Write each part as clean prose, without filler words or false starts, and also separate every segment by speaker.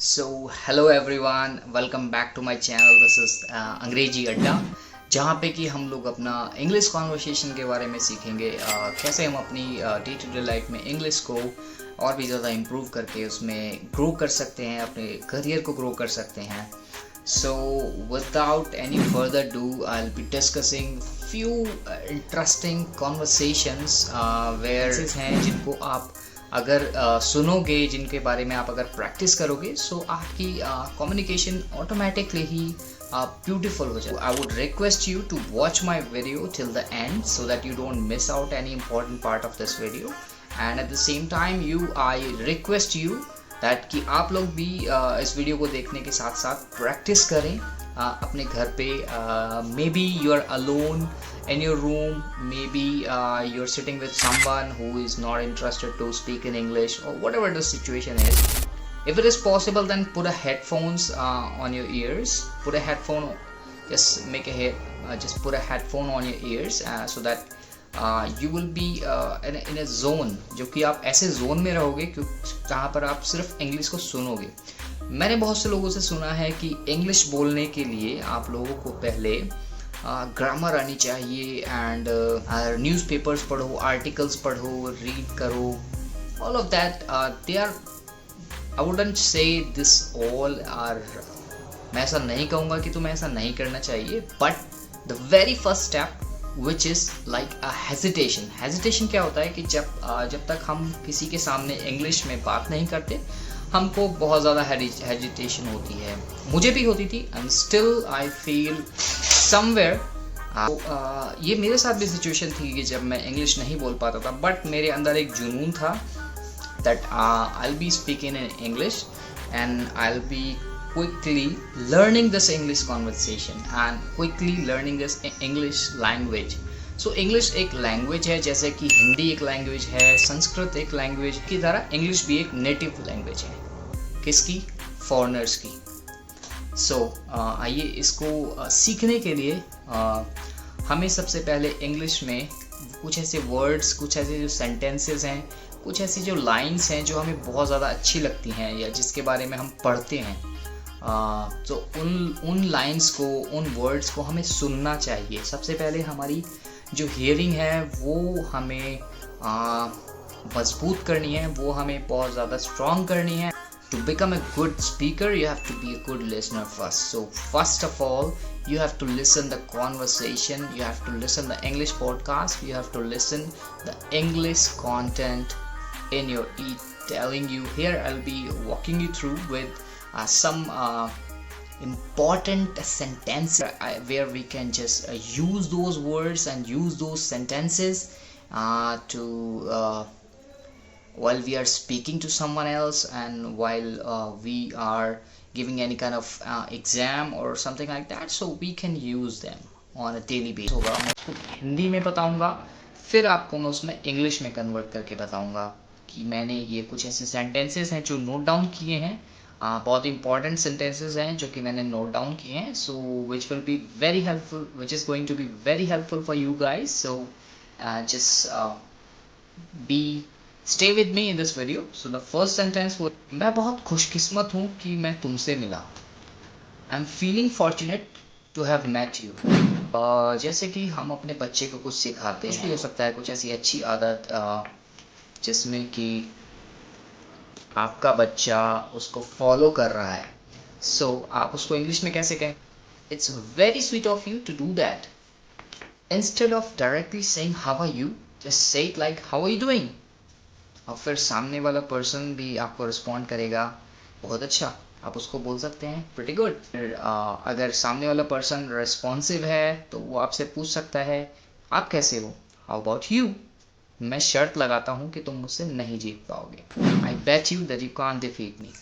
Speaker 1: So hello everyone, welcome back to my channel. This is Angrezi Adda, जहाँ पे कि हम लोग अपना इंग्लिश कॉन्वर्सेशन के बारे में सीखेंगे। कैसे हम अपनी डे टू डे लाइफ में इंग्लिश को और भी ज़्यादा इम्प्रूव करके उसमें ग्रो कर सकते हैं, अपने करियर को ग्रो कर सकते हैं। So without any further do I will be discussing few interesting conversations where हैं जिनको आप अगर सुनोगे, जिनके बारे में आप अगर प्रैक्टिस करोगे, सो आपकी कम्युनिकेशन ऑटोमेटिकली ही ब्यूटीफुल हो जाए। I would request you to watch my video till the end so that you don't miss out any important part of this video. And at the same time I request you that कि आप लोग भी इस video को देखने के साथ साथ प्रैक्टिस करें अपने घर पे। Maybe you are alone in your room, maybe you're sitting with someone who is not interested to speak in English, or whatever the situation is. If it is possible, then put a headphones on your ears. Put a headphone, just make a just put a headphone on your ears so that you will be in a zone, जो कि आप ऐसे zone में रहोगे जहाँ पर आप सिर्फ इंग्लिश को सुनोगे। मैंने बहुत से लोगों से सुना है कि इंग्लिश बोलने के लिए आप लोगों को पहले ग्रामर आनी चाहिए, एंड न्यूज़पेपर्स पढ़ो, आर्टिकल्स पढ़ो, रीड करो, all of that. They are, I wouldn't say this all are, मैं ऐसा नहीं कहूँगा कि तुम्हें ऐसा नहीं करना चाहिए, but the very first step which is like a hesitation क्या होता है कि जब तक हम किसी के सामने इंग्लिश में बात नहीं करते, हमको बहुत ज़्यादा हेजिटेशन होती है। मुझे भी होती थी, and still I feel somewhere ये मेरे साथ भी सिचुएशन थी कि जब मैं इंग्लिश नहीं बोल पाता था, बट मेरे अंदर एक जुनून था that I will be speaking in English and I will B quickly learning this English conversation and quickly learning this English language. So English एक लैंग्वेज है, जैसे कि हिंदी एक लैंग्वेज है, संस्कृत एक लैंग्वेज की तरह इंग्लिश भी एक नेटिव लैंग्वेज है। किसकी? फॉरेनर्स की। सो आइए इसको सीखने के लिए हमें सबसे पहले इंग्लिश में कुछ ऐसे वर्ड्स, कुछ ऐसे जो सेंटेंसेस हैं, कुछ ऐसी जो लाइंस हैं जो हमें बहुत ज़्यादा अच्छी लगती हैं या जिसके बारे में हम पढ़ते हैं, तो उन लाइंस को, उन वर्ड्स को हमें सुनना चाहिए। सबसे पहले हमारी जो हियरिंग है वो हमें मजबूत करनी है, वो हमें बहुत ज़्यादा स्ट्रॉन्ग करनी है। To become a good speaker, you have to be a good listener first. So first of all, you have to listen the conversation, you have to listen the English podcast, you have to listen the English content in your telling you. Here I'll be walking you through with some important sentences where we can just use those words and use those sentences to while we are speaking to someone else, and while we are giving any kind of exam or something like that, so we can use them on a daily basis. होगा, मैं आपको हिंदी में बताऊंगा, फिर आपको मैं उसमें English में कन्वर्ट करके बताऊंगा कि मैंने ये कुछ ऐसे सेंटेंसेस हैं जो नोट डाउन किए हैं, बहुत इंपॉर्टेंट सेंटेंसेस हैं जो कि मैंने नोट डाउन किए हैं। So which will be very helpful, which is going to be very helpful for you guys. So just be Stay with me in this video. So the first sentence was, मैं बहुत खुशकिस्मत हूँ कि मैं तुमसे मिला। I'm feeling fortunate to have met you. जैसे कि हम अपने बच्चे को कुछ सिखाते हैं, कुछ भी हो सकता है, कुछ ऐसी अच्छी आदत जिसमें कि आपका बच्चा उसको फॉलो कर रहा है। So आप उसको इंग्लिश में कैसे कहें? It's very sweet of you to do that. Instead of directly saying how are you, just say it like how are you doing? और फिर सामने वाला पर्सन भी आपको रिस्पॉन्ड करेगा, बहुत अच्छा। आप उसको बोल सकते हैं प्रिटी गुड। अगर सामने वाला पर्सन रिस्पॉन्सिव है तो वो आपसे पूछ सकता है आप कैसे हो, हाउ अबाउट यू। मैं शर्त लगाता हूँ कि तुम मुझसे नहीं जीत पाओगे। I bet you that you can't defeat me.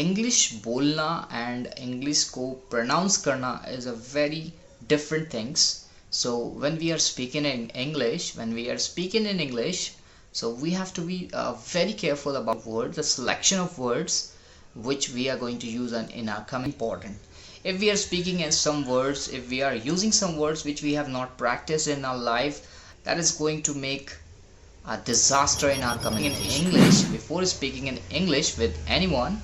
Speaker 1: English बोलना एंड इंग्लिश को प्रोनाउंस करना is a very different things. So when we are speaking in English, so we have to be very careful about words, the selection of words which we are going to use in our coming important. If we are speaking in some words, if we are using some words which we have not practiced in our life, that is going to make a disaster in our coming in English. Before speaking in English with anyone,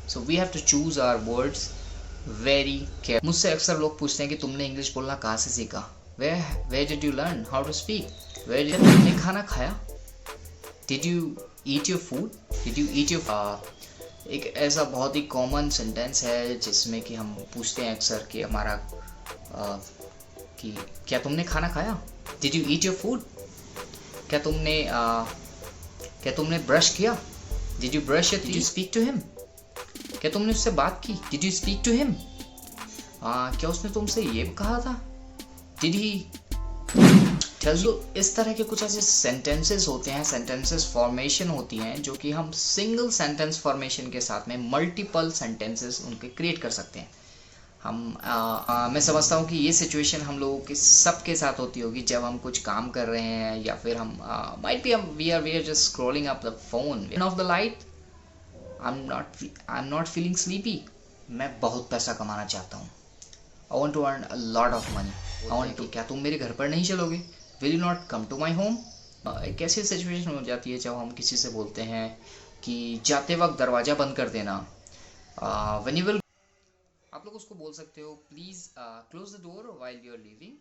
Speaker 1: so we have to choose our words very care. मुझसे अक्सर लोग पूछते हैं कि तुमने English बोलना कहाँ से सीखा, where did you learn how to speak, where तुमने खाना खाया, did you eat your food, did you eat your. एक ऐसा बहुत ही कॉमन सेंटेंस है जिसमें कि हम पूछते हैं अक्सर कि हमारा कि क्या तुमने खाना खाया, did you eat your food, क्या तुमने ब्रश किया, did you brush your, did you speak to him, क्या तुमने उससे बात की, did you speak to him, क्या उसने तुमसे ये कहा था, डिड ही टेल यू। इस तरह के कुछ ऐसे सेंटेंसेस होते हैं, सेंटेंसेस फॉर्मेशन होती हैं जो कि हम सिंगल सेंटेंस फॉर्मेशन के साथ में मल्टीपल सेंटेंसेस उनके क्रिएट कर सकते हैं। मैं समझता हूँ कि ये सिचुएशन हम लोगों के सबके साथ होती होगी जब हम कुछ काम कर रहे हैं या फिर हम might be we are just scrolling up the phone, turn off the light, I am not feeling sleepy, मैं बहुत पैसा कमाना चाहता हूँ, I want to earn a lot of money, I want to, क्या तुम मेरे घर पर नहीं चलोगे, will you not come to my home. एक ऐसी सिचुएशन हो जाती है जब हम किसी से बोलते हैं कि जाते वक्त दरवाज़ा बंद कर देना, व्हेन यू विल, आप लोग उसको बोल सकते हो please close the door while you are leaving,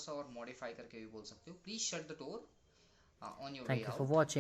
Speaker 1: और मॉडिफाई करके भी बोल सकते हो please shut the door on your way
Speaker 2: Thank you for
Speaker 1: out.
Speaker 2: watching.